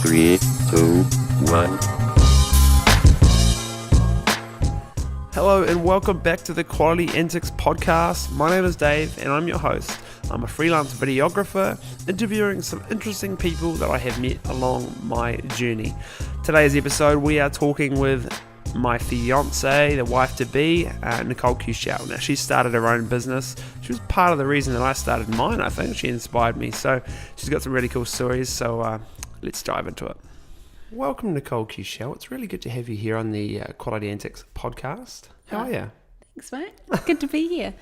3, 2, 1. Hello and welcome back to the Quality Antics podcast. My name is Dave and I'm your host. I'm a freelance videographer interviewing some interesting people that I have met along my journey. Today's episode we are talking with my fiancee, the wife-to-be, Nicole Cusiel. Now she started her own business. She was part of the reason that I started mine, I think. She inspired me. So she's got some really cool stories. So let's dive into it. Welcome, Nicole Cusiel. It's really good to have you here on the Quality Antics podcast. How are you? Thanks, mate. Good to be here.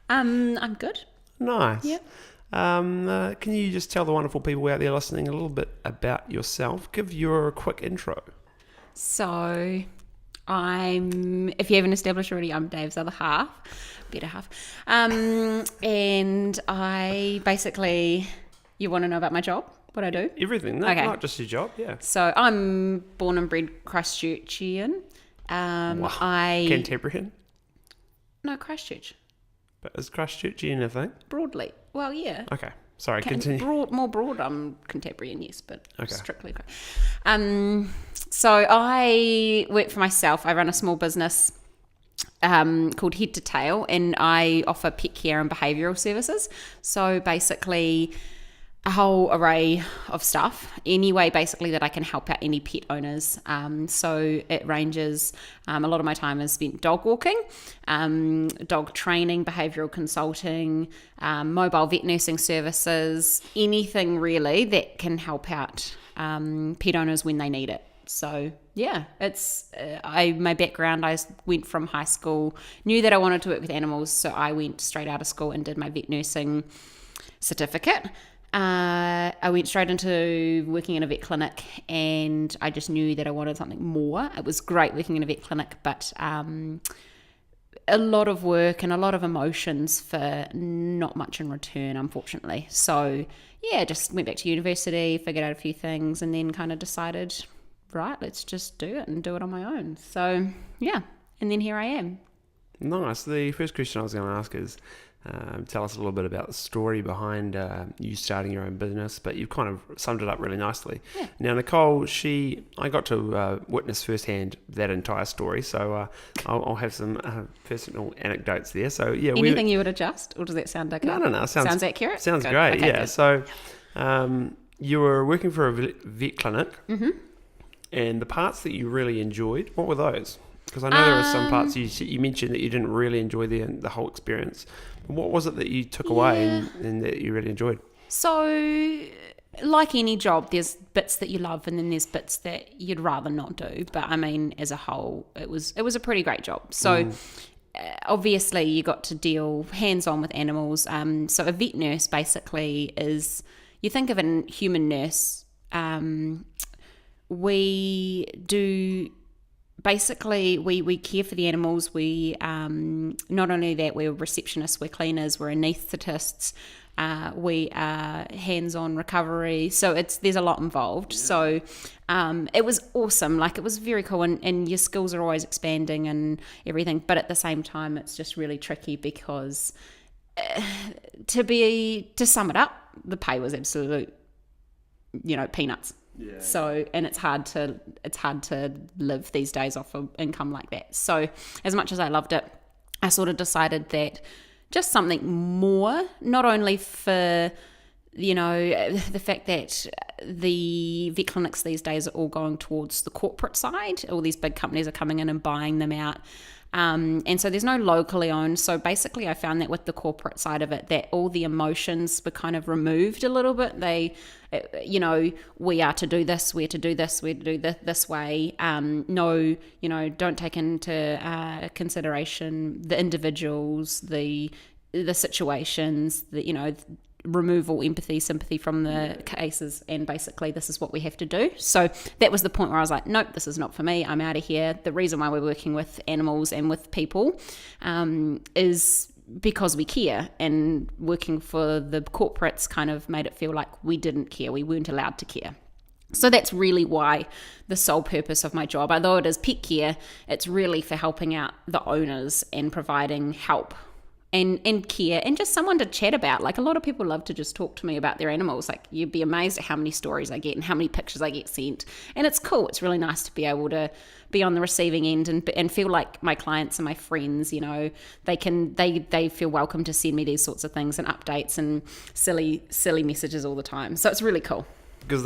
I'm good. Nice. Yep. Can you just tell the wonderful people out there listening a little bit about yourself? Give your quick intro. So, if you haven't established already, I'm Dave's other half, better half. And I basically, you want to know about my job? What I do? Everything, Okay. Not just your job, yeah. So I'm born and bred Christchurchian. Wow. Cantabrian? No, Christchurch. But is Christchurchian a thing? Broadly. Well, yeah. Okay, sorry, continue. More broad, I'm Cantabrian, yes, but Okay. strictly. So I work for myself. I run a small business called Head to Tail, and I offer pet care and behavioural services. So basically a whole array of stuff, any way basically that I can help out any pet owners. So it ranges, a lot of my time is spent dog walking, dog training, behavioural consulting, mobile vet nursing services, anything really that can help out pet owners when they need it. So yeah, it's my background. I went from high school, knew that I wanted to work with animals, so I went straight out of school and did my vet nursing certificate. I went straight into working in a vet clinic, and I just knew that I wanted something more. It was great working in a vet clinic, but a lot of work and a lot of emotions for not much in return, unfortunately. So yeah, just went back to university, figured out a few things, and then kind of decided, right, let's just do it and do it on my own. So yeah, and then here I am. Nice. The first question I was going to ask is, tell us a little bit about the story behind you starting your own business, but you've kind of summed it up really nicely. Yeah. Now, Nicole, I got to witness firsthand that entire story, so I'll have some personal anecdotes there. So yeah, Anything you would adjust, or does that sound okay? No. Sounds accurate? Sounds Good. great, Okay, yeah. good. So you were working for a vet clinic, Mm-hmm. and the parts that you really enjoyed, what were those? Because I know there were some parts you mentioned that you didn't really enjoy the whole experience. What was it that you took away and that you really enjoyed? So, like any job, there's bits that you love and then there's bits that you'd rather not do. But I mean, as a whole, it was a pretty great job. So, obviously, you got to deal hands-on with animals. So, a vet nurse basically is, you think of a human nurse, we do... Basically, we care for the animals. We not only that, we're receptionists, we're cleaners, we're anaesthetists, we are hands-on recovery. So there's a lot involved. Yeah. So it was awesome. Like, it was very cool, and your skills are always expanding and everything. But at the same time, it's just really tricky because to sum it up, the pay was absolute, peanuts. Yeah. So, and it's hard to live these days off of income like that. So as much as I loved it, I sort of decided that just something more, not only for, the fact that the vet clinics these days are all going towards the corporate side. All these big companies are coming in and buying them out. And so there's no locally owned. So basically I found that with the corporate side of it, that all the emotions were kind of removed a little bit. They, we are to do this, we're to do this, we're to do this way. No, don't take into consideration the individuals, the situations, remove all empathy, sympathy from the cases, and basically this is what we have to do. So that was the point where I was like, nope, this is not for me, I'm out of here. The reason why we're working with animals and with people is because we care, and working for the corporates kind of made it feel like we didn't care, we weren't allowed to care. So that's really why the sole purpose of my job, although it is pet care, it's really for helping out the owners and providing help and care and just someone to chat about. Like, a lot of people love to just talk to me about their animals. Like, you'd be amazed at how many stories I get and how many pictures I get sent. And it's cool. It's really nice to be able to be on the receiving end and feel like my clients are my friends. You know, they feel welcome to send me these sorts of things and updates and silly messages all the time. So it's really cool. Because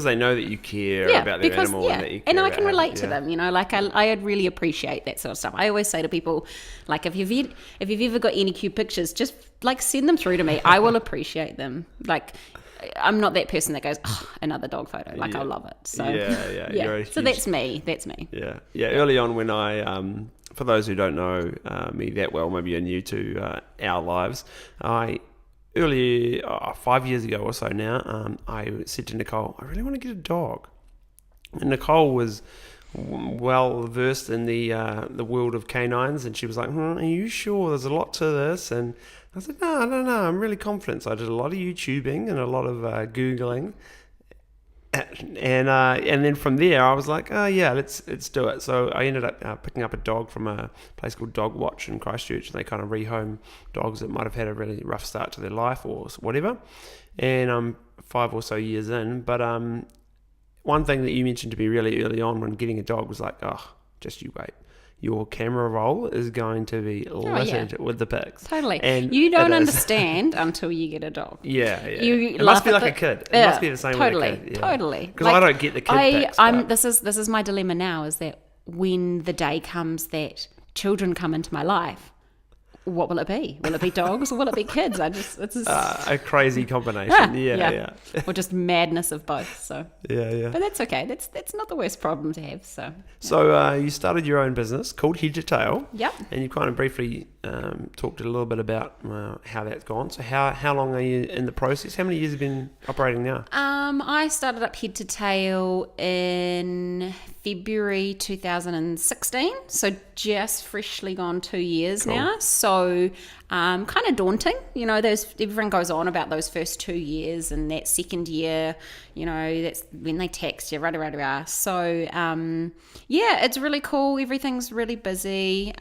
they know that you care about their animal and that you care and I about can relate to yeah. them, you know, like I really appreciate that sort of stuff. I always say to people, like, if you've ever got any cute pictures, just like send them through to me. I will appreciate them. Like, I'm not that person that goes, oh, another dog photo. Like, I love it. So yeah. You're so that's me. Yeah. Early on, when I for those who don't know me that well, maybe you're new to our lives, Earlier, 5 years ago or so now, I said to Nicole, I really want to get a dog. And Nicole was well versed in the world of canines, and she was like, are you sure? There's a lot to this. And I said, no, I'm really confident. So I did a lot of YouTubing and a lot of Googling. And then from there, I was like, oh yeah, let's do it. So I ended up picking up a dog from a place called Dog Watch in Christchurch. They kind of rehome dogs that might have had a really rough start to their life or whatever. And I'm 5 or so years in. But one thing that you mentioned to me really early on when getting a dog was like, oh, just you wait. Your camera roll is going to be littered with the pics. Totally. And you don't understand until you get a dog. Yeah. It must be like a kid. It must be the same with a kid. Yeah. Totally. Because I don't get the kid pics. This is my dilemma now, is that when the day comes that children come into my life, what will it be? Will it be dogs or will it be kids? It's just a crazy combination. Yeah. Or just madness of both. So yeah. But that's okay. That's not the worst problem to have. So you started your own business called Head to Tail. Yep. And you kind of briefly talked a little bit about how that's gone. So how long are you in the process? How many years have you been operating now? I started up Head to Tail in February 2016, so just freshly gone 2 years now. So kind of daunting, you know. Everyone goes on about those first 2 years, and that second year, you know, that's when they tax you, rah. So it's really cool. Everything's really busy,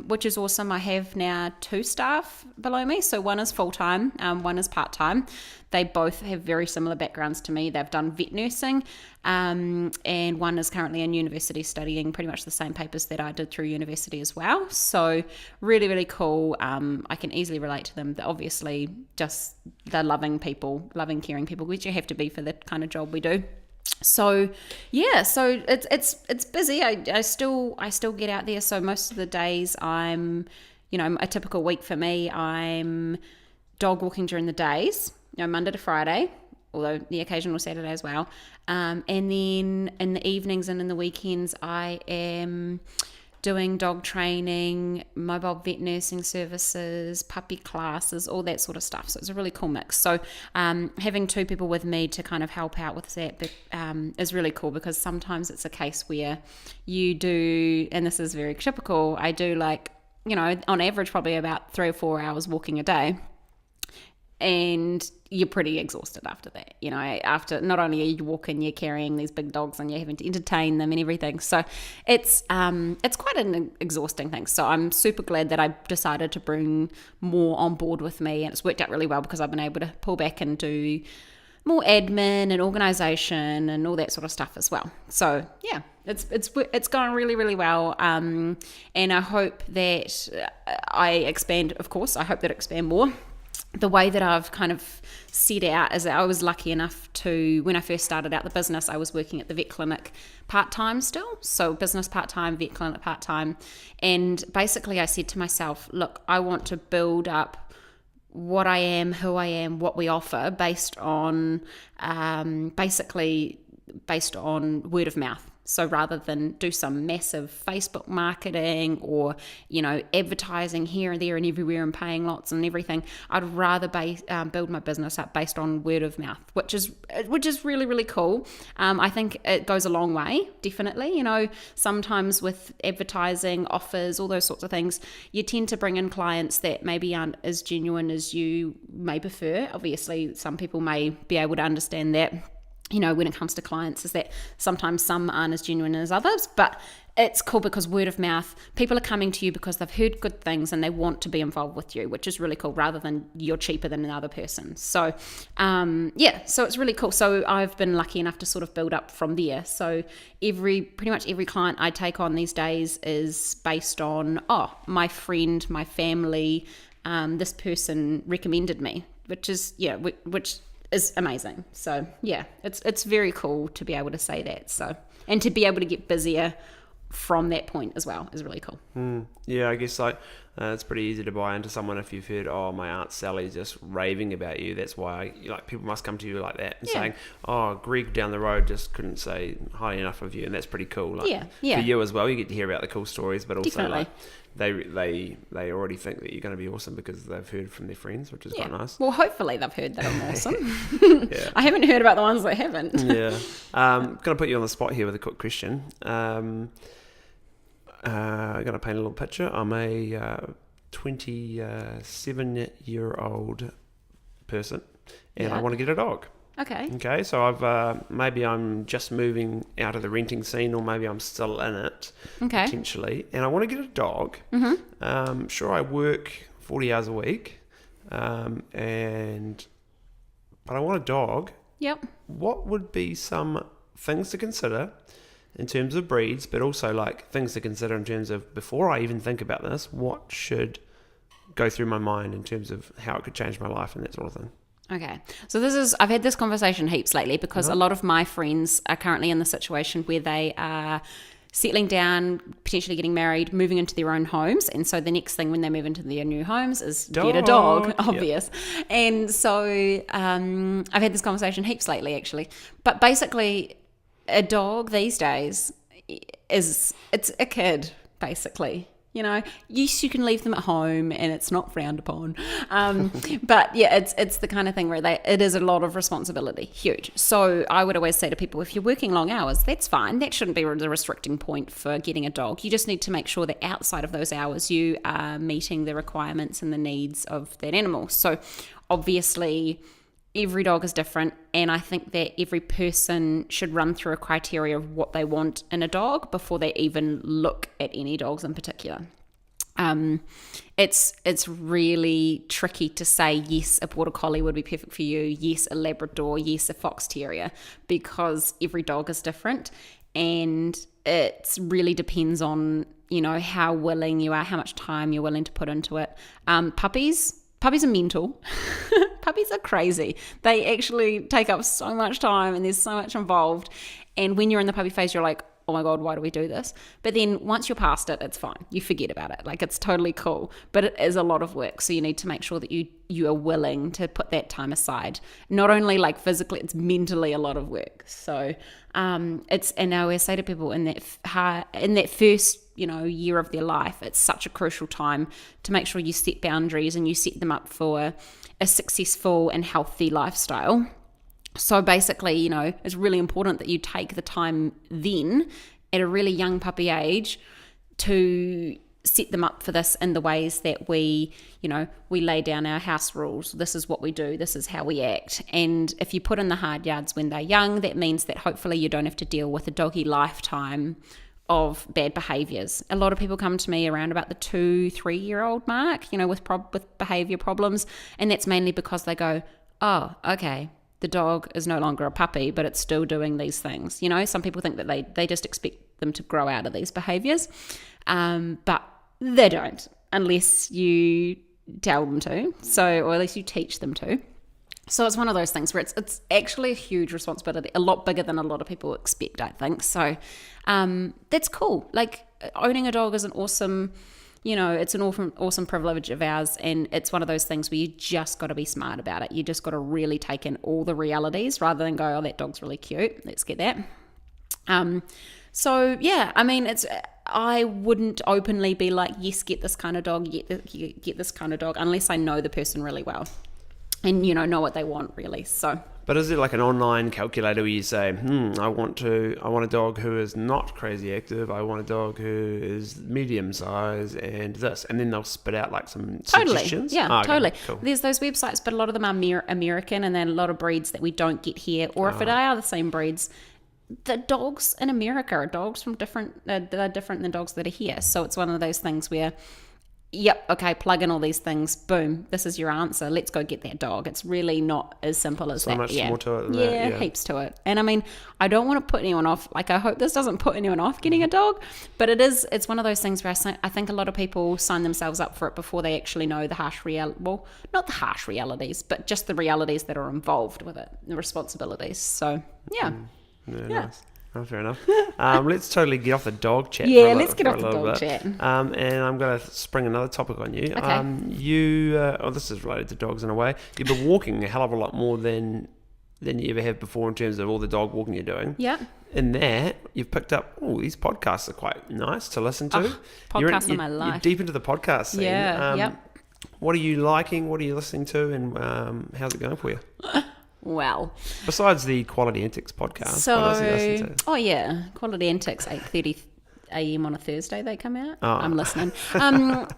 which is awesome. I have now 2 staff below me, so one is full time, one is part time. They both have very similar backgrounds to me. They've done vet nursing, and one is currently in university studying pretty much the same papers that I did through university as well. So really, really cool. I can easily relate to them. They're obviously just they're loving people, loving, caring people, which you have to be for the kind of job we do. So it's busy. I still get out there. So most of the days I'm, you know, a typical week for me, I'm dog walking during the days, you know, Monday to Friday, although the occasional Saturday as well. And then in the evenings and in the weekends, I am doing dog training, mobile vet nursing services, puppy classes, all that sort of stuff. So it's a really cool mix. So having 2 people with me to kind of help out with that is really cool, because sometimes it's a case where you do, and this is very typical, I do, like, you know, on average probably about 3 or 4 hours walking a day. And you're pretty exhausted after that, you know. After, not only are you walking, you're carrying these big dogs and you're having to entertain them and everything. So it's quite an exhausting thing. So I'm super glad that I decided to bring more on board with me, and it's worked out really well because I've been able to pull back and do more admin and organisation and all that sort of stuff as well. So yeah, it's going really, really well. And I hope that I expand. Of course, I hope that I expand more. The way that I've kind of set out is that I was lucky enough to, when I first started out the business, I was working at the vet clinic part-time still. So business part-time, vet clinic part-time. And basically I said to myself, look, I want to build up what I am, who I am, what we offer based on based on word of mouth. So rather than do some massive Facebook marketing or, you know, advertising here and there and everywhere and paying lots and everything, I'd rather build my business up based on word of mouth, which is really, really cool. I think it goes a long way, definitely. You know, sometimes with advertising, offers, all those sorts of things, you tend to bring in clients that maybe aren't as genuine as you may prefer. Obviously, some people may be able to understand that. when it comes to clients, is that sometimes some aren't as genuine as others, but it's cool because word of mouth, people are coming to you because they've heard good things and they want to be involved with you, which is really cool, rather than you're cheaper than another person. So, so it's really cool. So I've been lucky enough to sort of build up from there. So pretty much every client I take on these days is based on, my friend, my family, this person recommended me, which is amazing. So it's very cool to be able to say that. So, and to be able to get busier from that point as well is really cool. Yeah, I guess it's pretty easy to buy into someone if you've heard, my Aunt Sally's just raving about you. That's why people must come to you like that and saying, Greg down the road just couldn't say highly enough of you, and that's pretty cool. For you as well, you get to hear about the cool stories, but also Definitely. they already think that you're going to be awesome because they've heard from their friends, which is quite nice. Well, hopefully they've heard that I'm awesome. Yeah. I haven't heard about the ones that haven't. Yeah. Going to put you on the spot here with a quick question. I'm going to paint a little picture. I'm a 27-year-old person, and I want to get a dog. Okay, so I'm just moving out of the renting scene, or maybe I'm still in it, potentially, and I want to get a dog. Sure, I work 40 hours a week, but I want a dog. Yep. What would be some things to consider in terms of breeds, but also things to consider in terms of, before I even think about this, what should go through my mind in terms of how it could change my life and that sort of thing? Okay, so I've had this conversation heaps lately because a lot of my friends are currently in the situation where they are settling down, potentially getting married, moving into their own homes, and so the next thing when they move into their new homes is get a dog, obvious. Yep. And so I've had this conversation heaps lately, actually. But basically, a dog these days it's a kid, basically. Yes, you can leave them at home and it's not frowned upon. But it's the kind of thing where it is a lot of responsibility, huge. So I would always say to people, if you're working long hours, that's fine. That shouldn't be the restricting point for getting a dog. You just need to make sure that outside of those hours, you are meeting the requirements and the needs of that animal. So obviously, every dog is different, and I think that every person should run through a criteria of what they want in a dog before they even look at any dogs in particular. It's really tricky to say, yes, a Border Collie would be perfect for you, yes, a Labrador, yes, a Fox Terrier, because every dog is different, and it really depends on, how willing you are, how much time you're willing to put into it. Puppies are mental. Puppies are crazy. They actually take up so much time and there's so much involved. And when you're in the puppy phase, you're like, oh my God, why do we do this? But then once you're past it, it's fine. You forget about it. It's totally cool. But it is a lot of work. So you need to make sure that you are willing to put that time aside. Not only physically, it's mentally a lot of work. So and I always say to people in that first year of their life, it's such a crucial time to make sure you set boundaries and you set them up for a successful and healthy lifestyle. So basically, it's really important that you take the time then at a really young puppy age to set them up for this in the ways that we lay down our house rules. This is what we do. This is how we act. And if you put in the hard yards when they're young, that means that hopefully you don't have to deal with a doggy lifetime of bad behaviours. A lot of people come to me around about the 2-3 year old mark, with behaviour problems, and that's mainly because they go, oh, okay, the dog is no longer a puppy, but it's still doing these things. Some people think that they just expect them to grow out of these behaviours, but they don't unless you tell them to. So, or at least you teach them to. So it's one of those things where it's actually a huge responsibility, a lot bigger than a lot of people expect, I think. So that's cool. Owning a dog is an awesome, it's an awesome privilege of ours, and it's one of those things where you just got to be smart about it. You just got to really take in all the realities rather than go, oh, that dog's really cute, let's get that. So yeah, I mean, I wouldn't openly be like, yes, get this kind of dog, get this kind of dog, unless I know the person really well and know what they want, really. So But is it like an online calculator where you say, I want a dog who is not crazy active, I want a dog who is medium size and this, and then they'll spit out like some suggestions? Yeah, Okay, totally. cool. There's those websites, but a lot of them are American, and then a lot of breeds that we don't get here, or if they are the same breeds, the dogs in America are dogs from that are different than dogs that are here. So it's one of those things where, yep, okay, plug in all these things, boom, this is your answer. Let's go get that dog. It's really not as simple as that. So much more to it than that. Yeah, heaps to it. And I mean, I don't want to put anyone off. Like, I hope this doesn't put anyone off getting a dog, but it's one of those things where I think a lot of people sign themselves up for it before they actually know the not the harsh realities, but just the realities that are involved with it, the responsibilities. So, yeah. Nice. Oh, fair enough. Let's totally get off the dog chat. Let's get off the dog chat. And I'm going to spring another topic on you. Okay. This is related to dogs in a way. You've been walking a hell of a lot more than you ever have before in terms of all the dog walking you're doing. Yeah. In that, you've picked up, these podcasts are quite nice to listen to. Podcasts are my life. You're deep into the podcast scene. Yeah, What are you liking? What are you listening to? And how's it going for you? Well, besides the Quality Antics podcast, what else are you listening to? Quality Antics, 8:30 a.m. on a Thursday they come out. Oh. I'm listening.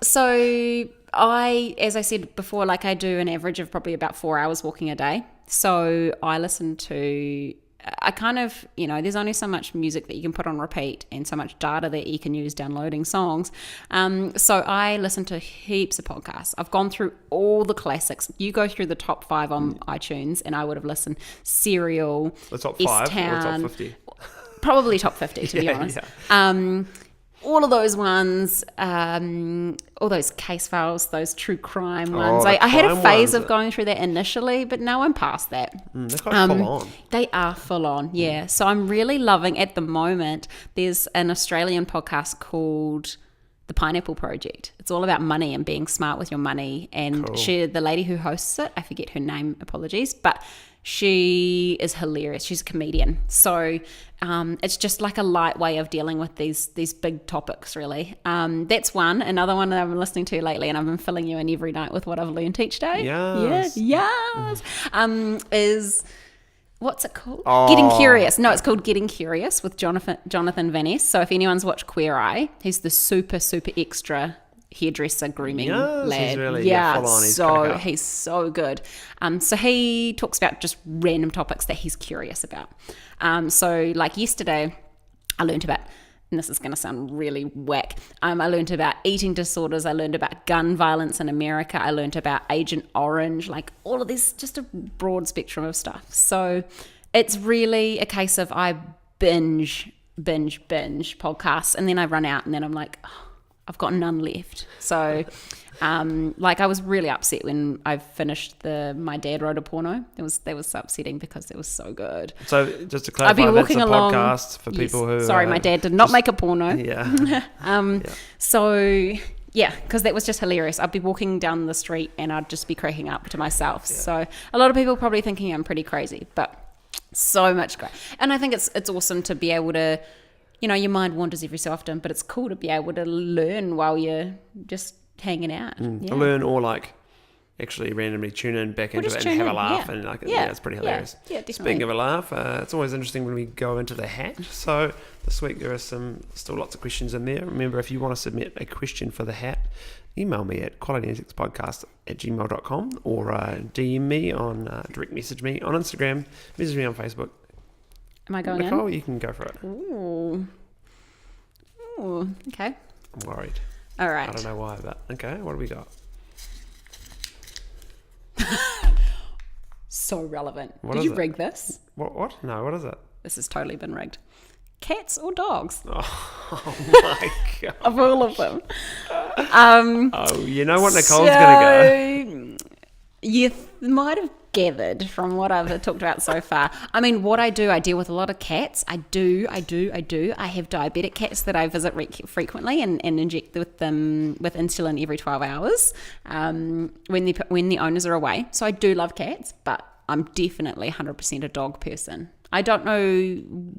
So as I said before, like I do an average of probably about 4 hours walking a day. So I listen to, I kind of, there's only so much music that you can put on repeat and so much data that you can use downloading songs. So I listen to heaps of podcasts. I've gone through all the classics. You go through the top 5 on iTunes and I would have listened Serial, The top 5 or S-Town, top 50? Probably top 50 to be honest. Yeah. All of those ones, all those case files, those true crime ones. The I had a crime phase ones. of going through that initially, but now I'm past that. They're quite full on. They are full on, yeah. So I'm really loving, at the moment, there's an Australian podcast called The Pineapple Project. It's all about money and being smart with your money. And Cool. the lady who hosts it, I forget her name, apologies, but she is hilarious. She's a comedian. So it's just like a light way of dealing with these big topics, really. That's one. Another one that I've been listening to lately, and I've been filling you in every night with what I've learned each day. Yes. Yes. Is... What's it called? Getting Curious. No, it's called Getting Curious with Jonathan Van Ness. So if anyone's watched Queer Eye, he's the super, super extra hairdresser grooming lad. He's really full on. He's so good. So he talks about just random topics that he's curious about. So like yesterday, I learned about, and this is going to sound really whack, I learned about eating disorders, I learned about gun violence in America, I learned about Agent Orange, like all of this, just a broad spectrum of stuff. So it's really a case of I binge podcasts, and then I run out, and then I'm like, I've got none left. So like I was really upset when I finished My Dad Wrote a Porno. That was so upsetting because it was so good. So just to clarify, that's a podcast for people who... Sorry, my dad did not make a porno. Yeah. So, yeah, because that was just hilarious. I'd be walking down the street and I'd just be cracking up to myself. Yeah. So a lot of people probably thinking I'm pretty crazy, but so much great. And I think it's awesome to be able to, your mind wanders every so often, but it's cool to be able to learn while you're just hanging out. Yeah. Learn or like actually randomly tune in back into it and have a laugh. And it's pretty hilarious. Yeah, definitely. Speaking of a laugh, it's always interesting when we go into the hat. So this week there are still lots of questions in there. Remember, if you want to submit a question for the hat, email me at qualityanticspodcast@gmail.com or DM me direct message me on Instagram, message me on Facebook. Am I going Nicole, in? you can go for it. Ooh, okay. I'm worried. All right. I don't know why, but okay, what do we got? So relevant. What Did is you it? rig this? What? No, what is it? This has totally been rigged. Cats or dogs? Oh my God. Of all of them. You know what Nicole's going to go. You might have gathered from what I've talked about so far. I mean, what I deal with a lot of cats. I do. I have diabetic cats that I visit frequently and inject them with insulin every 12 hours when the owners are away. So I do love cats, but I'm definitely 100% a dog person. I don't know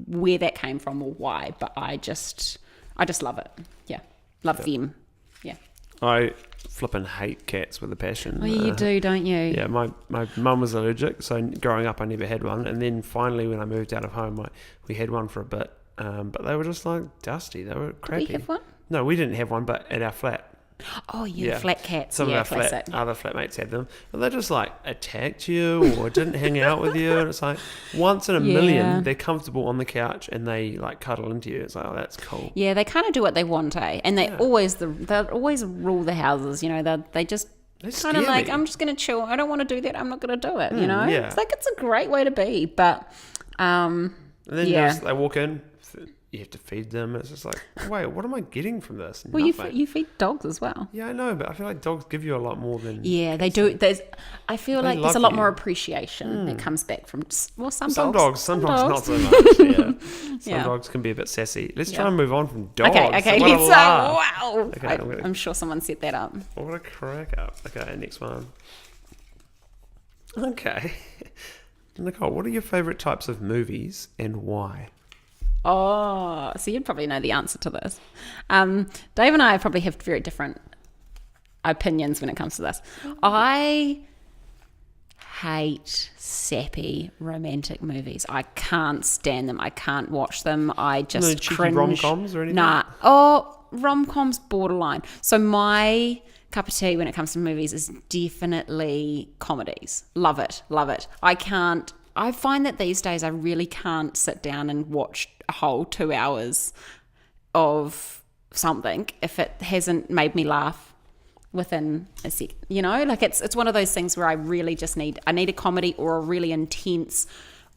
where that came from or why, but I just love it. Yeah. Love them. Yeah. I flipping hate cats with a passion. Oh, you do, don't you? Yeah, my mum was allergic, so growing up I never had one. And then finally when I moved out of home, we had one for a bit. But they were just like dusty. They were crappy. Did we have one? No, we didn't have one, but at our flat. Oh, you flat cats. Some of our other flatmates had them. And they just like attacked you or didn't hang out with you. And it's like once in a million, they're comfortable on the couch and they like cuddle into you. It's like, oh, that's cool. Yeah, they kind of do what they want, eh? And they always rule the houses. You know, they just kind of like, I'm just going to chill. I don't want to do that. I'm not going to do it. You know, it's like it's a great way to be. But and then they walk in. You have to feed them. It's just like, wait, what am I getting from this? Well, you feed dogs as well. Yeah, I know, but I feel like dogs give you a lot more than... Yeah, they do. I feel like there's a lot more appreciation that comes back from, well, some dogs. Some dogs not so much, yeah. Some dogs can be a bit sassy. Let's try and move on from dogs. Okay, let's say, wow. Okay, I'm sure someone set that up. What a crack up. Okay, next one. Okay. Nicole, what are your favourite types of movies and why? Oh, so you'd probably know the answer to this. Dave and I probably have very different opinions when it comes to this. I hate sappy romantic movies. I can't stand them. I can't watch them. I just cringe. Rom-coms or anything? Nah. Oh, rom-coms borderline. So my cup of tea when it comes to movies is definitely comedies. Love it. I find that these days I really can't sit down and watch a whole 2 hours of something if it hasn't made me laugh within a sec. You know, like it's one of those things where I really just need a comedy or a really intense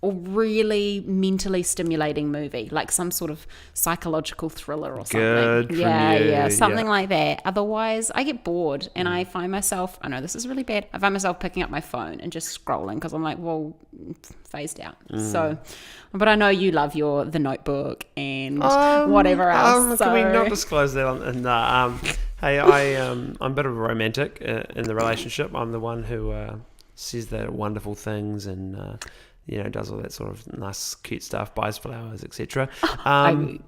or really mentally stimulating movie, like some sort of psychological thriller or something. Good from you. Something like that. Otherwise, I get bored and I find myself, I know this is really bad, I find myself picking up my phone and just scrolling because I'm like, well, phased out. So, but I know you love The Notebook and whatever else. Can we not disclose that? Hey, I'm a bit of a romantic in the relationship. I'm the one who says the wonderful things and... does all that sort of nice, cute stuff, buys flowers, etc.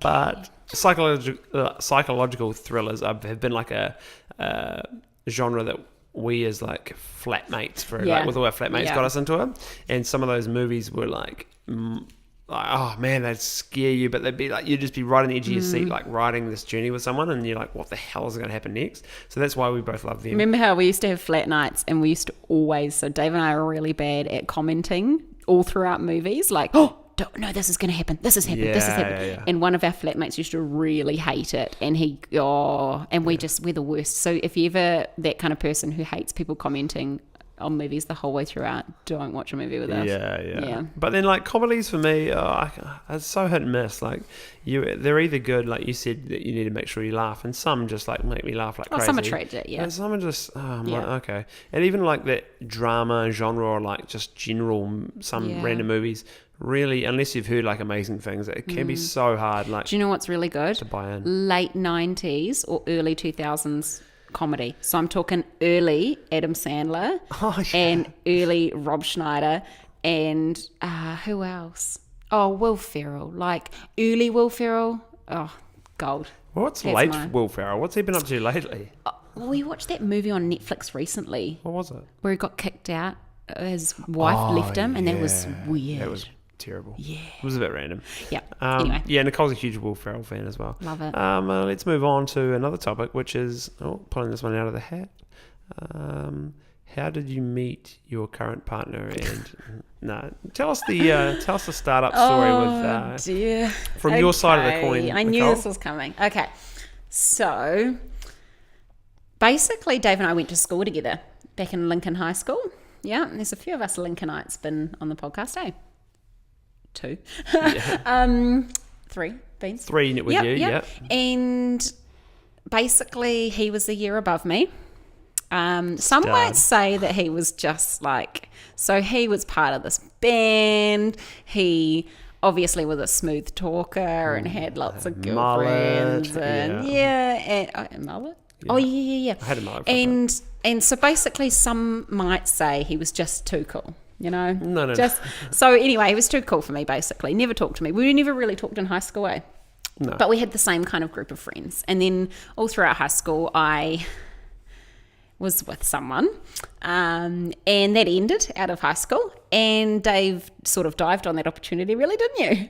But psychological thrillers have been like a genre that we as like flatmates with all our flatmates got us into it. And some of those movies were like oh man, they'd scare you, but they'd be like, you'd just be right on the edge of your seat, like riding this journey with someone, and you're like, what the hell is going to happen next? So that's why we both love them. Remember how we used to have flat nights, and we used to always, so Dave and I are really bad at commenting all throughout movies, like, oh, no, this is going to happen. This is happening. This is happening. Yeah. And one of our flatmates used to really hate it. And we're the worst. So if you're ever that kind of person who hates people commenting on movies the whole way throughout, don't watch a movie with us. Yeah. But then like comedies for me, it's so hit and miss. Like they're either good, like you said, that you need to make sure you laugh, and some just like make me laugh like crazy. Some are tragic, yeah. And some are just, like, okay. And even like that drama genre or like just general, random movies, really, unless you've heard like amazing things, it can be so hard. Like, do you know what's really good? To buy in. Late 90s or early 2000s comedy. So I'm talking early Adam Sandler and early Rob Schneider and who else? Oh, Will Ferrell. Like early Will Ferrell. Oh, gold. What's late Will Ferrell? What's he been up to lately? We watched that movie on Netflix recently. What was it? Where he got kicked out. His wife left him, and that was weird. That was terrible. Yeah. It was a bit random. Yeah. Anyway. Yeah, Nicole's a huge Will Ferrell fan as well. Love it. Let's move on to another topic, which is pulling this one out of the hat. How did you meet your current partner? And tell us the startup story with from your side of the coin. I knew this was coming. Okay, so basically, Dave and I went to school together back in Lincoln High School. Yeah, and there's a few of us Lincolnites been on the podcast, eh? 2. Yeah. 3 beans. 3 with you, yeah. And basically, he was a year above me. Some might say that he was just like, so he was part of this band. He obviously was a smooth talker and had lots of girlfriends. Mullet, and mullet? Yeah. Oh, yeah. I had a mullet. And so basically, some might say he was just too cool. You know? No. So anyway, he was too cool for me, basically. Never talked to me. We never really talked in high school, eh? No. But we had the same kind of group of friends. And then all throughout high school, I was with someone, and that ended out of high school. And Dave sort of dived on that opportunity, really, didn't you?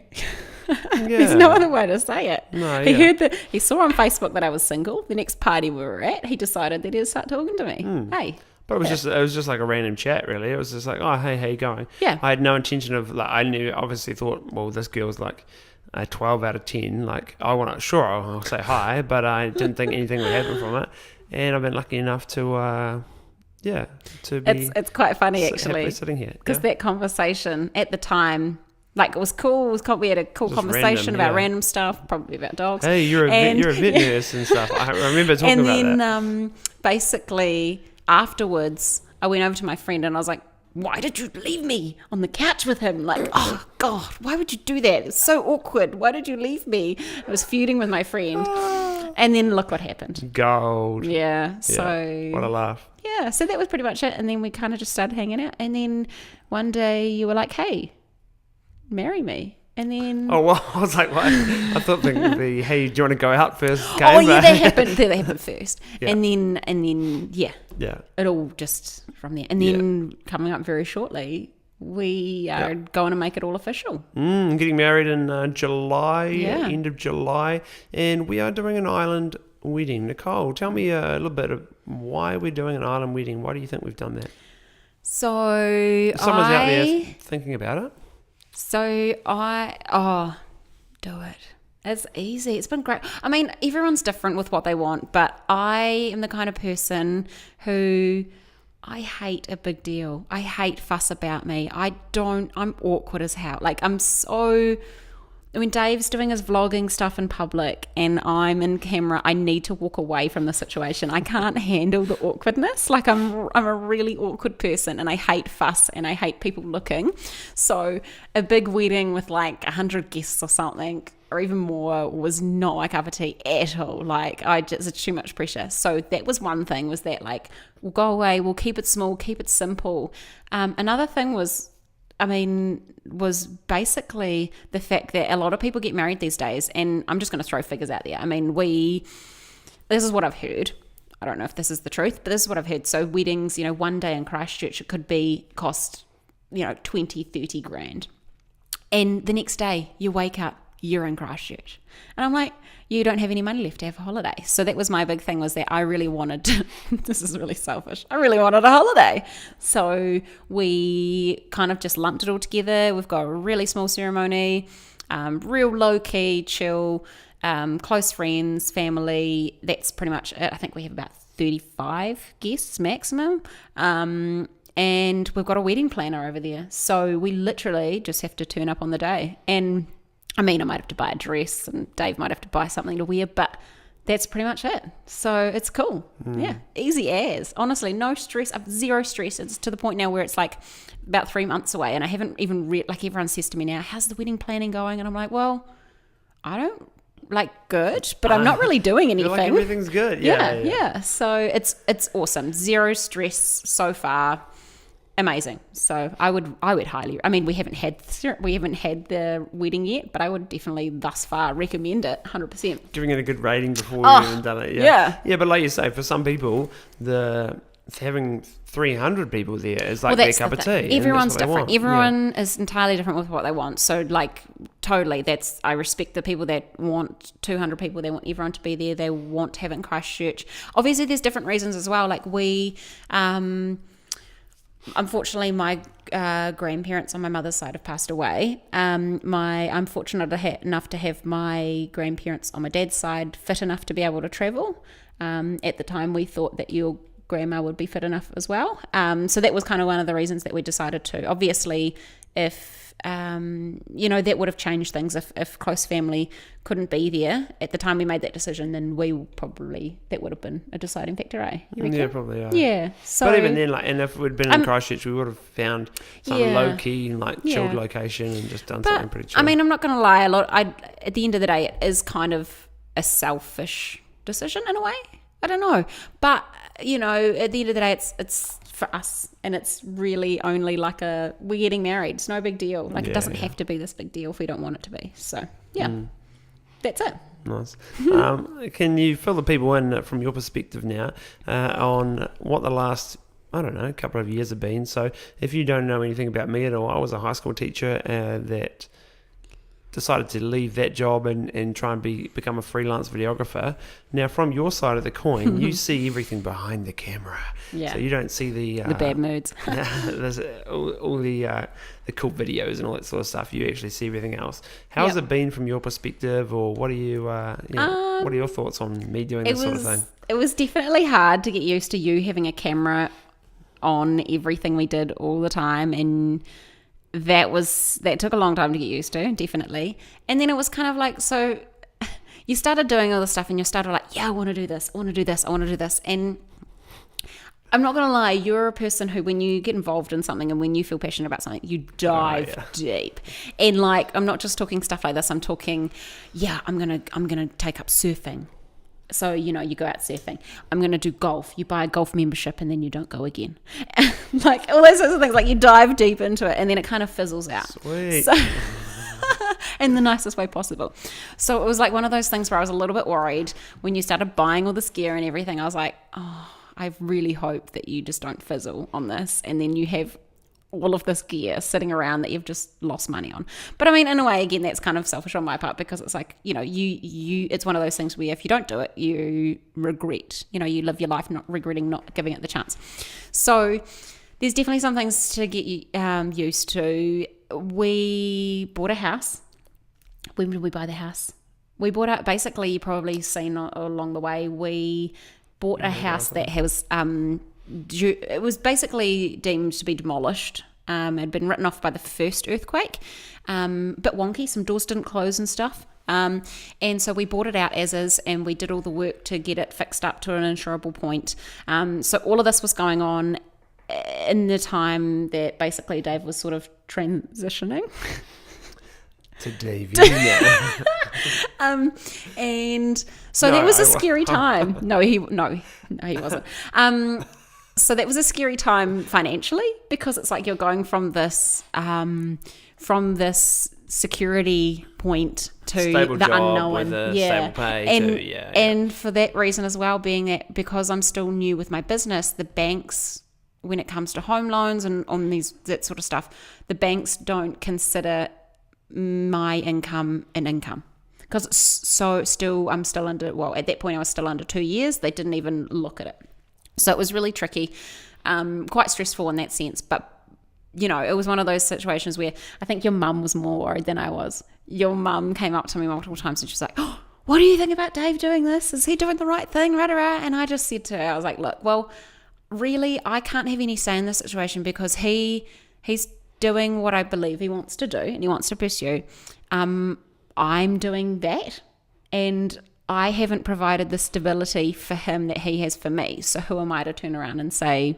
There's no other way to say it. No, he heard that, he saw on Facebook that I was single. The next party we were at, he decided that he'd start talking to me. Hey. But it was just like a random chat, really. It was just like, oh, hey, how you going? Yeah. I had no intention of, like, obviously thought, well, this girl's like a 12 out of 10. Like, I'll say hi, but I didn't think anything would happen from it. And I've been lucky enough to be... It's quite funny, actually. Sitting here. Because that conversation at the time, like, it was cool. We had a cool Just conversation random, about random stuff, probably about dogs. Hey, you're a vet nurse and stuff. I remember talking about that. And then basically afterwards, I went over to my friend and I was like, why did you leave me on the couch with him? Like, oh, God, why would you do that? It's so awkward. Why did you leave me? I was feuding with my friend. And then look what happened. Gold. Yeah, so... What a laugh. Yeah, so that was pretty much it. And then we kind of just started hanging out. And then one day you were like, hey, marry me. And then... Oh, well, I was like, what? I thought the hey, do you want to go out first came. Oh, yeah, that happened first. Yeah. And then, yeah. Yeah. It all just from there. And then coming up very shortly, we are going to make it all official. Getting married in July, Yeah. end of July. And we are doing an island wedding. Nicole, tell me a little bit of why we're doing an island wedding. Why do you think we've done that? So Someone's out there thinking about it. do it. It's easy. It's been great. I mean, everyone's different with what they want, but I am the kind of person who I hate a big deal. I hate fuss about me. I'm awkward as hell. Like, when Dave's doing his vlogging stuff in public and I'm in camera, I need to walk away from the situation. I can't handle the awkwardness. Like, I'm a really awkward person and I hate fuss and I hate people looking. So a big wedding with like 100 guests or something or even more was not my cup of tea at all. Like, it's too much pressure. So that was one thing, was that, like, we'll go away, we'll keep it small, keep it simple. Another thing was basically the fact that a lot of people get married these days, and I'm just going to throw figures out there. I mean, this is what I've heard. I don't know if this is the truth, but this is what I've heard. So weddings, one day in Christchurch, it could cost 20, 30 grand. And the next day you wake up, you're in Christchurch. And I'm like, you don't have any money left to have a holiday. So that was my big thing, was that I really wanted to, this is really selfish, I really wanted a holiday. So we kind of just lumped it all together. We've got a really small ceremony, real low-key, chill, close friends, family. That's pretty much it. I think we have about 35 guests maximum. And we've got a wedding planner over there. So we literally just have to turn up on the day. And I mean, I might have to buy a dress and Dave might have to buy something to wear, but that's pretty much it. So it's cool. Yeah, easy as. Honestly, no stress. I've zero stress. It's to the point now where it's like about 3 months away and I haven't even like, everyone says to me now, how's the wedding planning going? And I'm like, well, I don't good, but I'm not really doing anything. Like everything's good. Yeah. So it's awesome. Zero stress so far. Amazing. So I would highly, I mean, we haven't had the wedding yet, but I would definitely thus far recommend it 100%. Giving it a good rating before we've even done it. Yeah. Yeah, but like you say, for some people, having 300 people there is like their cup of tea. Everyone's different. Everyone is entirely different with what they want. So like, totally, I respect the people that want 200 people. They want everyone to be there. They want to have it in Christchurch. Obviously, there's different reasons as well. Like unfortunately, my grandparents on my mother's side have passed away. I'm fortunate enough to have my grandparents on my dad's side fit enough to be able to travel. At the time, we thought that your grandma would be fit enough as well. So that was kind of one of the reasons that we decided to. Obviously, if that would have changed things if close family couldn't be there at the time we made that decision, then that would have been a deciding factor, eh? Yeah, probably. Yeah. So, but even then, and if we'd been in Christchurch, we would have found some low key, chilled location and just done something pretty chill. I mean, I'm not going to lie. At the end of the day, it is kind of a selfish decision in a way. I don't know, but at the end of the day, it's for us, and it's really only like we're getting married. It's no big deal. It doesn't have to be this big deal if we don't want it to be. So that's it. Nice. Can you fill the people in from your perspective now on what the last, I don't know, couple of years have been? So if you don't know anything about me at all, I was a high school teacher that decided to leave that job and try and become a freelance videographer. Now, from your side of the coin, you see everything behind the camera. Yeah. So you don't see the bad moods. there's all the cool videos and all that sort of stuff. You actually see everything else. How's it been from your perspective, or what are you? What are your thoughts on me doing this sort of thing? It was definitely hard to get used to you having a camera on everything we did all the time, and that took a long time to get used to, definitely. And then it was kind of like, so you started doing all the stuff and you started like, yeah, I want to do this, I want to do this, I want to do this. And I'm not going to lie, you're a person who, when you get involved in something and when you feel passionate about something, you dive deep. And like, I'm not just talking stuff like this, I'm talking, I'm going to take up surfing. So, you go out surfing. I'm going to do golf. You buy a golf membership and then you don't go again. Like all those sorts of things, like you dive deep into it and then it kind of fizzles out. Sweet. So, in the nicest way possible. So it was like one of those things where I was a little bit worried when you started buying all this gear and everything. I was like, oh, I really hope that you just don't fizzle on this. And then you have all of this gear sitting around that you've just lost money on. But I mean, in a way, again, that's kind of selfish on my part, because it's like, you it's one of those things where if you don't do it, you regret, you live your life not regretting not giving it the chance. So there's definitely some things to get used to. We bought a house. When did we buy the house? We bought it, basically, you probably seen along the way, we bought a house that was it was basically deemed to be demolished. It had been written off by the first earthquake. Bit wonky, some doors didn't close and stuff. And so we bought it out as is, and we did all the work to get it fixed up to an insurable point. So all of this was going on in the time that basically Dave was sort of transitioning. To Dave, and so that was a scary time. No, he wasn't. So that was a scary time financially, because it's like you're going from this security point to stable the job unknown, with stable pay, and for that reason as well, being that because I'm still new with my business, the banks, when it comes to home loans and on that sort of stuff, the banks don't consider my income an income, because I'm still under, well, at that point I was still under 2 years. They didn't even look at it. So it was really tricky, quite stressful in that sense. But, it was one of those situations where I think your mum was more worried than I was. Your mum came up to me multiple times and she was like, oh, what do you think about Dave doing this? Is he doing the right thing? And I just said to her, I was like, look, well, really, I can't have any say in this situation, because he's doing what I believe he wants to do and he wants to pursue. I'm doing that, and I haven't provided the stability for him that he has for me. So who am I to turn around and say,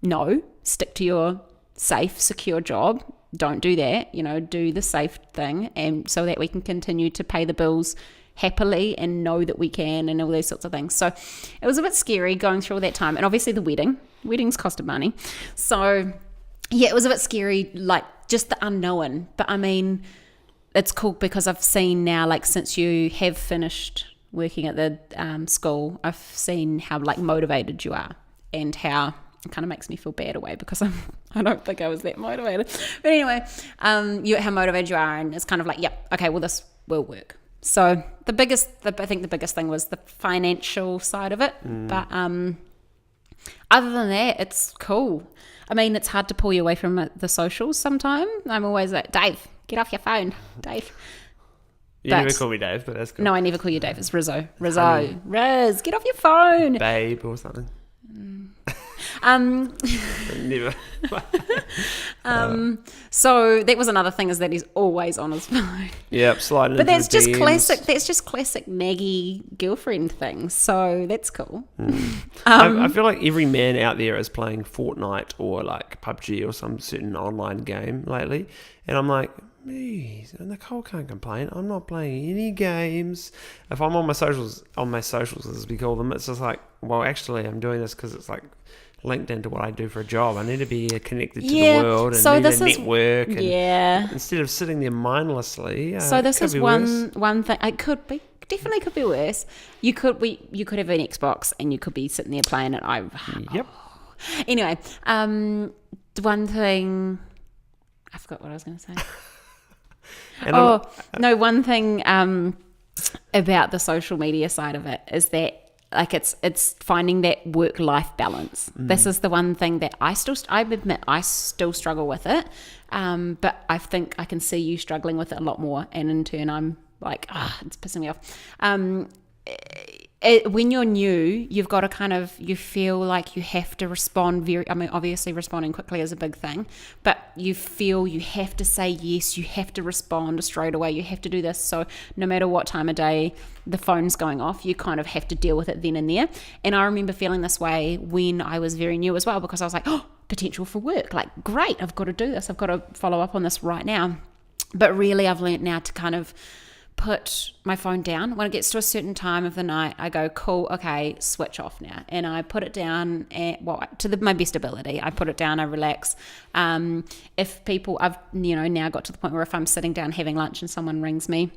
no, stick to your safe, secure job. Don't do that, do the safe thing, and so that we can continue to pay the bills happily and know that we can, and all those sorts of things. So it was a bit scary going through all that time. And obviously the weddings costed money. So yeah, it was a bit scary, like just the unknown. But I mean, it's cool because I've seen now, like since you have finished working at the school, I've seen how like motivated you are, and how it kind of makes me feel bad away, because I don't think I was that motivated. But anyway, how motivated you are, and it's kind of like, yep, okay, well, this will work. So I think the biggest thing was the financial side of it. But other than that, it's cool. I mean, it's hard to pull you away from the socials sometimes. I'm always like, Dave, get off your phone, Dave. You never call me Dave, but that's cool. No, I never call you Dave. It's Rizzo. Riz, get off your phone. Babe or something. Never. So that was another thing, is that he's always on his phone. Yep, sliding. But that's just DMs. classic. That's just classic naggy girlfriend thing. So that's cool. I feel like every man out there is playing Fortnite or like PUBG or some certain online game lately, and I'm like, Nicole can't complain. I'm not playing any games. If I'm on my socials as we call them, it's just like, well, actually, I'm doing this because it's like linked into what I do for a job. I need to be connected to the world and so need this to network. Yeah. Instead of sitting there mindlessly. So this is one thing. It could be. definitely could be worse. You could have an Xbox and you could be sitting there playing it. Yep. Anyway, the one thing I forgot what I was going to say. One thing about the social media side of it is that like it's finding that work-life balance. This is the one thing that I admit I still struggle with it, but I think I can see you struggling with it a lot more, and in turn I'm like, it's pissing me off. When you're new, you've got to you feel like you have to respond obviously responding quickly is a big thing, but you feel you have to say yes, you have to respond straight away, you have to do this. So no matter what time of day the phone's going off, you kind of have to deal with it then and there. And I remember feeling this way when I was very new as well, because I was like, potential for work, like great, I've got to do this, I've got to follow up on this right now. But really I've learned now to kind of put my phone down. When it gets to a certain time of the night, I go, cool, okay, switch off now. And I put it down my best ability. I put it down, I relax. If people, I've now got to the point where if I'm sitting down having lunch and someone rings me,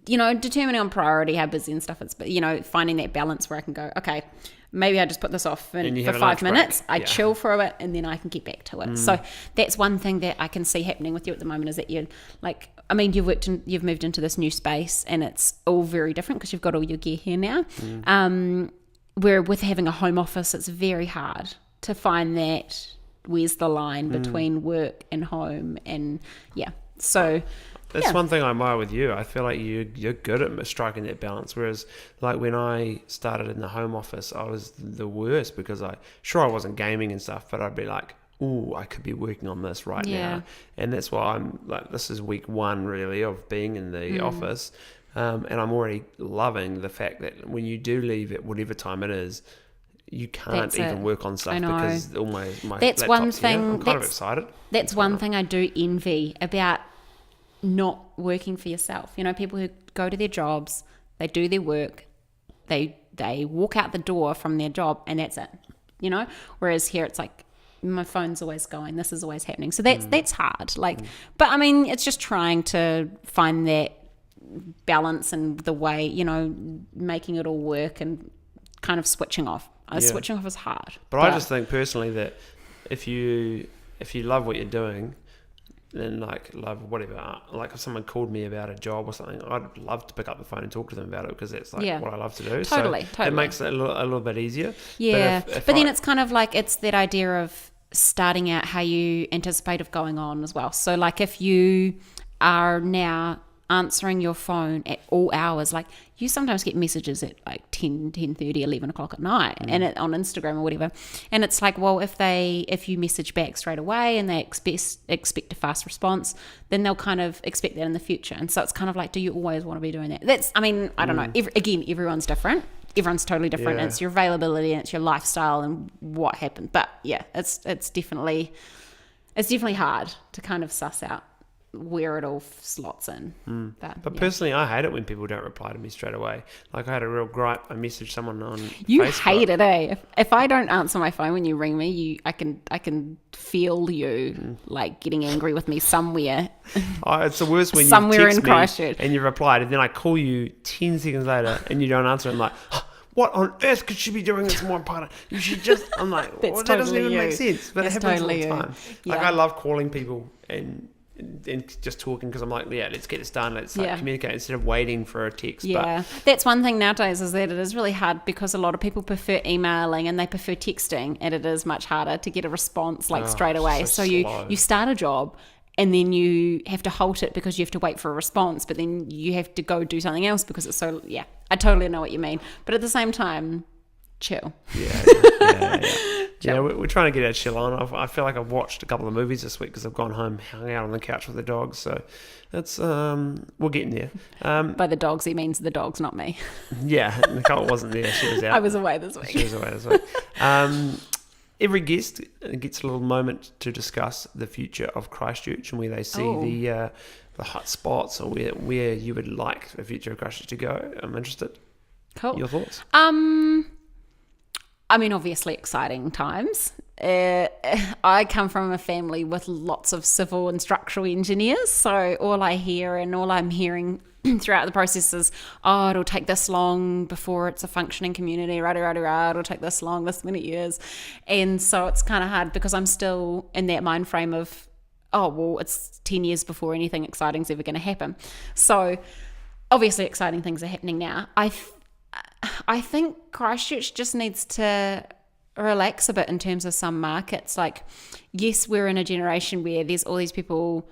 determining on priority how busy and stuff it's, but finding that balance where I can go, okay, maybe I just put this off for 5 minutes. I chill for a bit and then I can get back to it. So that's one thing that I can see happening with you at the moment, is that you're like, you've moved into this new space and it's all very different because you've got all your gear here now. Where with having a home office, it's very hard to find that where's the line between work and home, and so that's one thing I admire with you. I feel like you're good at striking that balance. Whereas, like when I started in the home office, I was the worst because I wasn't gaming and stuff, but I'd be like, "Ooh, I could be working on this right now," and that's why I'm like, this is week 1 really of being in the office, and I'm already loving the fact that when you do leave at whatever time it is, you can't even work on stuff because all my that's laptop's one thing. Here. I'm kind of excited. That's one thing I do envy about not working for yourself. People who go to their jobs, they do their work, they walk out the door from their job, and that's it. Whereas here it's like, my phone's always going, this is always happening. So that's hard. But I mean, it's just trying to find that balance and the way, making it all work and kind of switching off. Switching off is hard. But I just think personally that if you love what you're doing, then love whatever. Like if someone called me about a job or something, I'd love to pick up the phone and talk to them about it because that's what I love to do. Totally. It makes it a little bit easier. Yeah, but then it's kind of like, it's that idea of starting out how you anticipate of going on as well. So like if you are now answering your phone at all hours, like you sometimes get messages at like 10:30, 11 o'clock at night and on Instagram or whatever, and it's like, well, if you message back straight away and they expect a fast response, then they'll kind of expect that in the future. And so it's kind of like, do you always want to be doing that? I don't know, everyone's different, everyone's totally different. It's your availability and it's your lifestyle and what happened. But yeah, it's definitely hard to kind of suss out where it all slots in. But personally, I hate it when people don't reply to me straight away. Like I had a real gripe. I messaged someone on you Facebook. Hate it, eh? If I don't answer my phone when you ring me, I can feel you like getting angry with me somewhere. It's the worst when you somewhere text in Christchurch and you replied, and then I call you 10 seconds later and you don't answer. I'm like, what on earth could she be doing that's more important? You should just. I'm like, that doesn't even make sense. But it happens all the time. Like I love calling people and just talking because I'm like, let's get this done. Let's communicate instead of waiting for a text. Yeah, that's one thing nowadays, is that it is really hard because a lot of people prefer emailing and they prefer texting, and it is much harder to get a response straight away. So you start a job and then you have to halt it because you have to wait for a response, but then you have to go do something else because it's so, I totally know what you mean. But at the same time, chill. Yeah, we're trying to get our chill on. I feel like I've watched a couple of movies this week because I've gone home, hung out on the couch with the dogs. So it's we're getting there. By the dogs, he means the dogs, not me. Yeah, Nicole wasn't there. She was out. I was away this week. Every guest gets a little moment to discuss the future of Christchurch and where they see the hot spots or where you would like the future of Christchurch to go. I'm interested. Cool. Your thoughts? I mean, obviously exciting times. I come from a family with lots of civil and structural engineers, so all I hear and all I'm hearing throughout the process is, oh, it'll take this long before it's a functioning community, it'll take this long, this many years. And so it's kind of hard because I'm still in that mind frame of, oh, well, it's 10 years before anything exciting is ever going to happen. So obviously exciting things are happening now. I think Christchurch just needs to relax a bit in terms of some markets. Like, yes, we're in a generation where there's all these people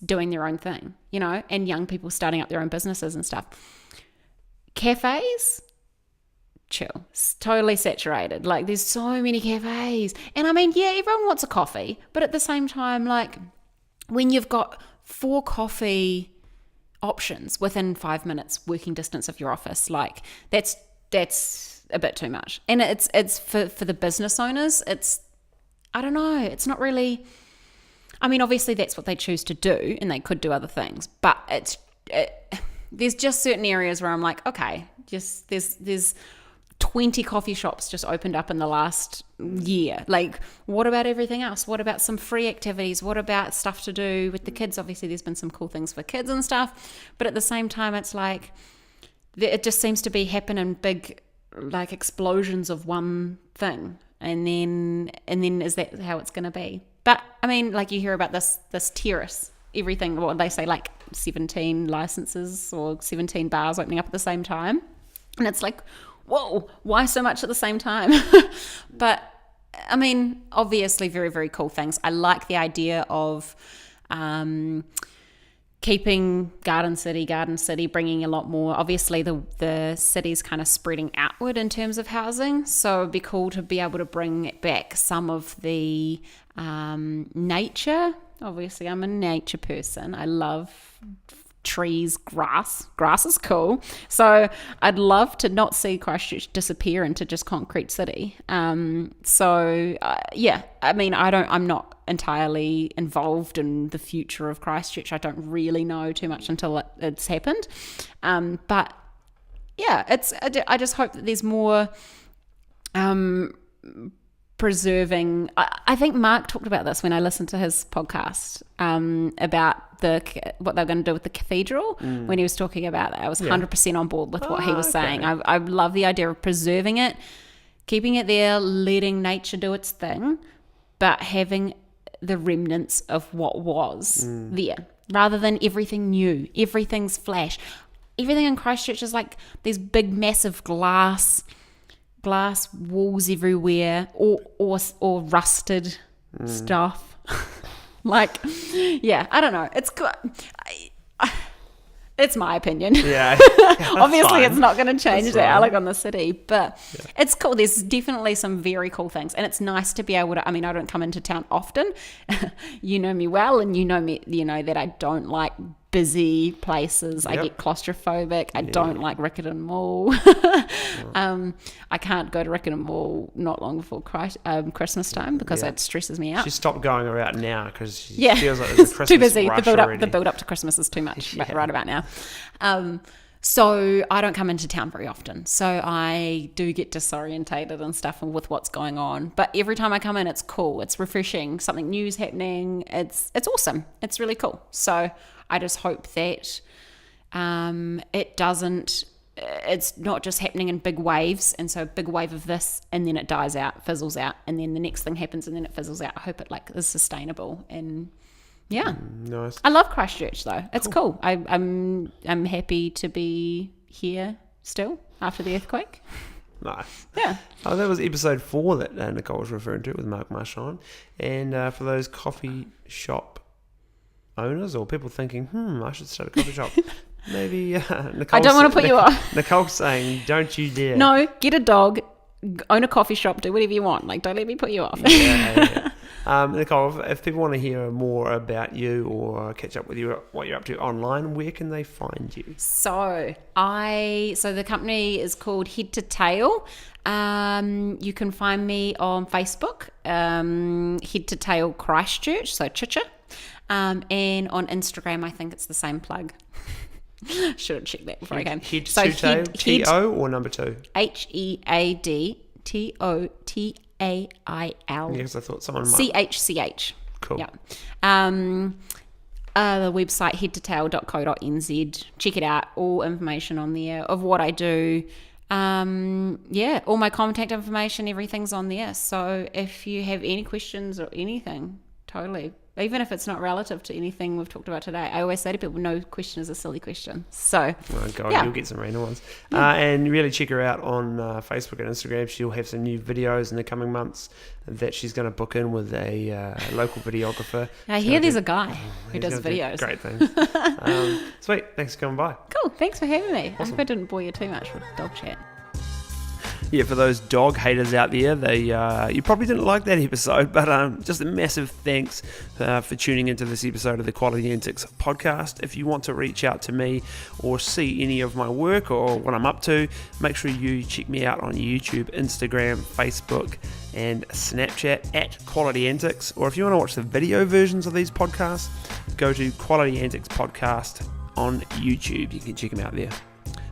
doing their own thing, you know, and young people starting up their own businesses and stuff. Cafes, chill. It's totally saturated. Like, there's so many cafes. And I mean, yeah, everyone wants a coffee, but at the same time, like, when you've got 4 coffee options within 5 minutes working distance of your office, like, that's a bit too much. And it's for the business owners, I don't know, it's not really, I mean, obviously that's what they choose to do and they could do other things, but there's just certain areas where I'm like, okay, just there's 20 coffee shops just opened up in the last year. Like, what about everything else? What about some free activities? What about stuff to do with the kids? Obviously there's been some cool things for kids and stuff, but at the same time it's like it just seems to be happening big, like, explosions of one thing, and then is that how it's going to be? But I mean, like, you hear about this terrace, everything, what they say, like 17 licenses or 17 bars opening up at the same time, and it's like, whoa, why so much at the same time? But I mean, obviously very, very cool things. I like the idea of keeping Garden City, bringing a lot more. Obviously, the city's kind of spreading outward in terms of housing, so it'd be cool to be able to bring back some of the nature. Obviously, I'm a nature person. I love trees, grass is cool. So I'd love to not see Christchurch disappear into just concrete city. Yeah, I mean, I'm not entirely involved in the future of Christchurch. I don't really know too much until it's happened. But yeah, I just hope that there's more preserving. I think Mark talked about this when I listened to his podcast about what they're going to do with the cathedral. When he was talking about that, I was 100% on board with what he was saying. I love the idea of preserving it, keeping it there, letting nature do its thing, but having the remnants of what was there, rather than everything new, everything's flash. Everything in Christchurch is like these big massive glass walls everywhere, or rusted stuff. Like, yeah, I don't know. It's good. It's my opinion. Yeah. Obviously, it's not going to change the outlook on the city, but it's cool. There's definitely some very cool things, and it's nice to be able to. I mean, I don't come into town often. You know me well, and you know me. You know that I don't like busy places. I get claustrophobic. I don't like Riccarton Mall. I can't go to Riccarton Mall not long before Christmas time because it stresses me out. She stopped going around now because she feels like it's the Christmas too busy. rush The build up to Christmas is too much right about now. So I don't come into town very often. So I do get disorientated and stuff with what's going on. But every time I come in, it's cool. It's refreshing. Something new's happening. It's awesome. It's really cool. So I just hope that it's not just happening in big waves, and so a big wave of this and then it dies out, fizzles out, and then the next thing happens and then it fizzles out. I hope it is sustainable. And yeah, nice. I love Christchurch though. It's cool. I'm happy to be here still after the earthquake. Nice. Yeah. Oh, that was episode 4 that Nicole was referring to with Mark Marchand. And for those coffee shop owners or people thinking, I should start a coffee shop. Maybe Nicole. I don't want to put you off. Nicole's saying, don't you dare. No, get a dog, own a coffee shop, do whatever you want. Like, don't let me put you off. Yeah. Nicole, if people want to hear more about you or catch up with you, what you're up to online, where can they find you? So the company is called Head to Tail. You can find me on Facebook, Head to Tail Christchurch, so Chicha. And on Instagram, I think it's the same plug. Should have checked that before I came. Head to Tail, T-O or number 2? HEAD Totail. Yes, I thought someone might. CHCH. Cool. Yeah. The website headtotail.co.nz. Check it out. All information on there of what I do. All my contact information, everything's on there. So if you have any questions or anything, totally, even if it's not relative to anything we've talked about today, I always say to people, no question is a silly question. So, oh God, you'll get some random ones. And really check her out on Facebook and Instagram. She'll have some new videos in the coming months that she's going to book in with a local videographer. I hear there's a guy who does videos. Great things. Sweet. Thanks for coming by. Cool. Thanks for having me. Awesome. I hope I didn't bore you too much with dog chat. Yeah, for those dog haters out there, you probably didn't like that episode, but just a massive thanks for tuning into this episode of the Quality Antics podcast. If you want to reach out to me or see any of my work or what I'm up to, make sure you check me out on YouTube, Instagram, Facebook, and Snapchat at Quality Antics. Or if you want to watch the video versions of these podcasts, go to Quality Antics Podcast on YouTube. You can check them out there.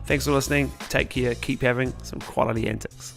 Thanks for listening. Take care. Keep having some quality antics.